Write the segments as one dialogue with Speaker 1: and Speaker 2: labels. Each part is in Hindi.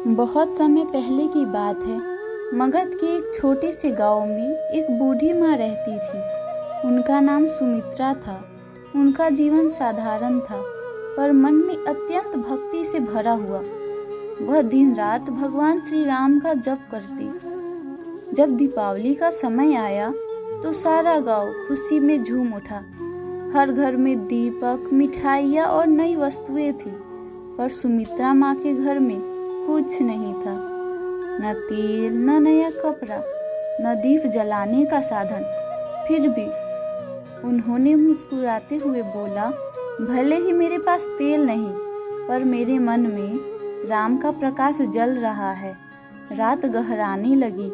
Speaker 1: बहुत समय पहले की बात है। मगध के एक छोटे से गांव में एक बूढ़ी माँ रहती थी। उनका नाम सुमित्रा था। उनका जीवन साधारण था, पर मन में अत्यंत भक्ति से भरा हुआ। वह दिन रात भगवान श्री राम का जप करती। जब दीपावली का समय आया तो सारा गांव खुशी में झूम उठा। हर घर में दीपक, मिठाइयाँ और नई वस्तुएं थी, पर सुमित्रा माँ के घर में कुछ नहीं था। न तेल, न नया कपड़ा, न दीप जलाने का साधन। फिर भी उन्होंने मुस्कुराते हुए बोला, भले ही मेरे पास तेल नहीं, पर मेरे मन में राम का प्रकाश जल रहा है। रात गहराने लगी।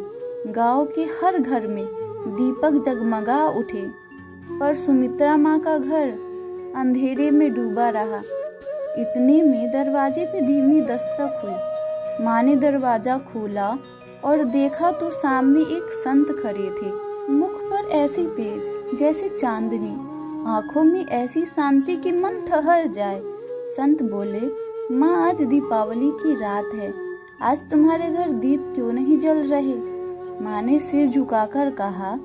Speaker 1: गांव के हर घर में दीपक जगमगा उठे, पर सुमित्रा माँ का घर अंधेरे में डूबा रहा। इतने में दरवाजे पे धीमी दस्तक हुई। माँ ने दरवाजा खोला और देखा तो सामने एक संत खड़े थे। मुख पर ऐसी तेज जैसे चांदनी, आंखों में ऐसी शांति कि मन ठहर जाए। संत बोले, माँ आज दीपावली की रात है, आज तुम्हारे घर दीप क्यों नहीं जल रहे? माँ ने सिर झुकाकर कहा,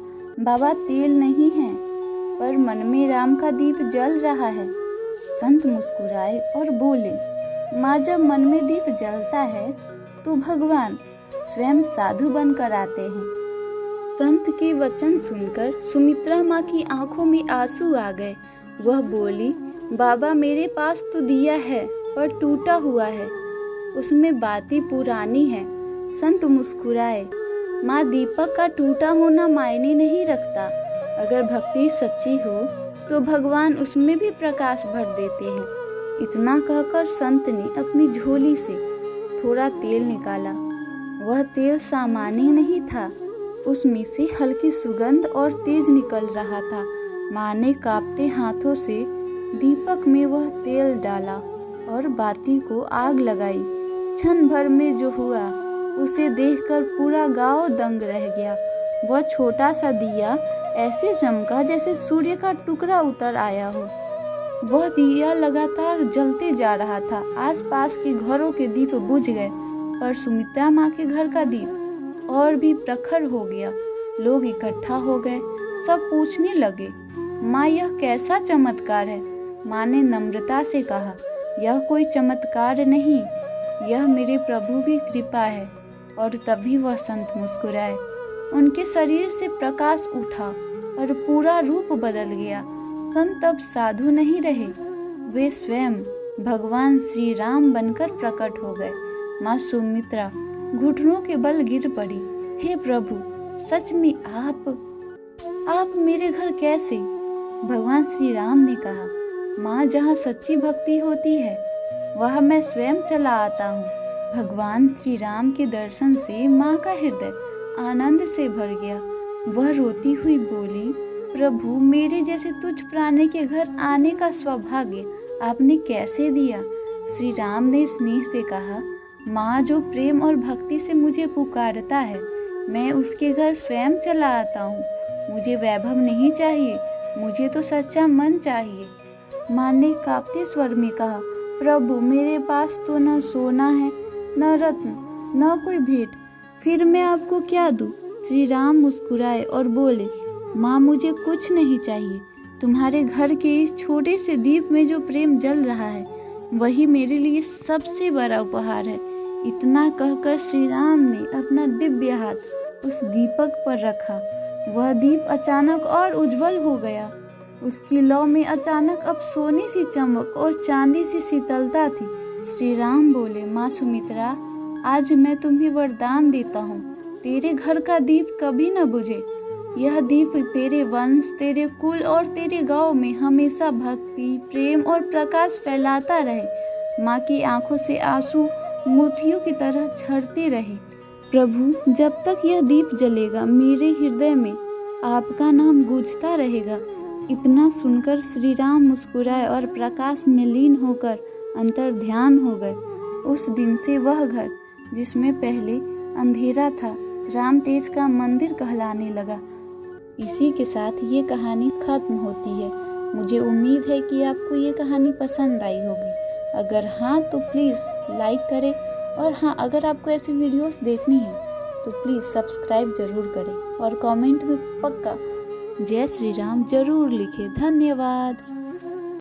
Speaker 1: बाबा तेल नहीं है, पर मन में राम का दीप जल रहा है। संत मुस्कुराए और बोले, माँ जब मन में दीप जलता है तो भगवान स्वयं साधु बनकर आते हैं। संत के वचन सुनकर सुमित्रा माँ की आंखों में आंसू आ गए। वह बोली, बाबा मेरे पास तो दिया है, पर टूटा हुआ है, उसमें बाती पुरानी है। संत मुस्कुराए, माँ दीपक का टूटा होना मायने नहीं रखता। अगर भक्ति सच्ची हो तो भगवान उसमें भी प्रकाश भर देते हैं। इतना कहकर संत ने अपनी झोली से थोड़ा तेल निकाला। वह तेल सामान्य नहीं था, उसमें से हल्की सुगंध और तेज निकल रहा था। माँ ने कांपते हाथों से दीपक में वह तेल डाला और बाती को आग लगाई। क्षण भर में जो हुआ उसे देखकर पूरा गांव दंग रह गया। वह छोटा सा दिया ऐसे चमका जैसे सूर्य का टुकड़ा उतर आया हो। वह दिया लगातार जलते जा रहा था। आसपास के घरों के दीप बुझ गए, पर सुमित्रा माँ के घर का दीप और भी प्रखर हो गया। लोग इकट्ठा हो गए, सब पूछने लगे, माँ यह कैसा चमत्कार है? माँ ने नम्रता से कहा, यह कोई चमत्कार नहीं, यह मेरे प्रभु की कृपा है। और तभी वह संत मुस्कुराए। उनके शरीर से प्रकाश उठा और पूरा रूप बदल गया। संत अब साधु नहीं रहे, वे स्वयं भगवान श्री राम बनकर प्रकट हो गए। माँ सुमित्रा घुटनों के बल गिर पड़ी। हे प्रभु, सच में आप मेरे घर कैसे? भगवान श्री राम ने कहा, माँ जहाँ सच्ची भक्ति होती है वह मैं स्वयं चला आता हूँ। भगवान श्री राम के दर्शन से माँ का हृदय आनंद से भर गया। वह रोती हुई बोली, प्रभु मेरे जैसे तुच्छ प्राणी के घर आने का सौभाग्य आपने कैसे दिया? श्री राम ने स्नेह से कहा, माँ जो प्रेम और भक्ति से मुझे पुकारता है, मैं उसके घर स्वयं चला आता हूँ। मुझे वैभव नहीं चाहिए, मुझे तो सच्चा मन चाहिए। माँ ने कांपते स्वर में कहा, प्रभु मेरे पास तो न सोना है, न रत्न, न कोई भेंट, फिर मैं आपको क्या दूं? श्री राम मुस्कुराए और बोले, माँ मुझे कुछ नहीं चाहिए। तुम्हारे घर के इस छोटे से दीप में जो प्रेम जल रहा है वही मेरे लिए सबसे बड़ा उपहार है। इतना कहकर श्री राम ने अपना दिव्य हाथ उस दीपक पर रखा। वह दीप अचानक और उज्जवल हो गया। उसकी लौ में अचानक अब सोने सी चमक और चांदी सी शीतलता थी। श्री राम बोले, माँ सुमित्रा, आज मैं तुम्हें वरदान देता हूँ, तेरे घर का दीप कभी न बुझे। यह दीप तेरे वंश, तेरे कुल और तेरे गांव में हमेशा भक्ति, प्रेम और प्रकाश फैलाता रहे। माँ की आंखों से आंसू मोतियों की तरह झरते रहे। प्रभु जब तक यह दीप जलेगा मेरे हृदय में आपका नाम गूंजता रहेगा। इतना सुनकर श्री राम मुस्कुराए और प्रकाश में लीन होकर अंतर ध्यान हो गए। उस दिन से वह घर जिसमें पहले अंधेरा था, राम तेज का मंदिर कहलाने लगा। इसी के साथ ये कहानी खत्म होती है। मुझे उम्मीद है कि आपको ये कहानी पसंद आई होगी। अगर हाँ तो प्लीज़ लाइक करें और हाँ, अगर आपको ऐसी वीडियोस देखनी है तो प्लीज़ सब्सक्राइब ज़रूर करें और कमेंट में पक्का जय श्री राम ज़रूर लिखें। धन्यवाद।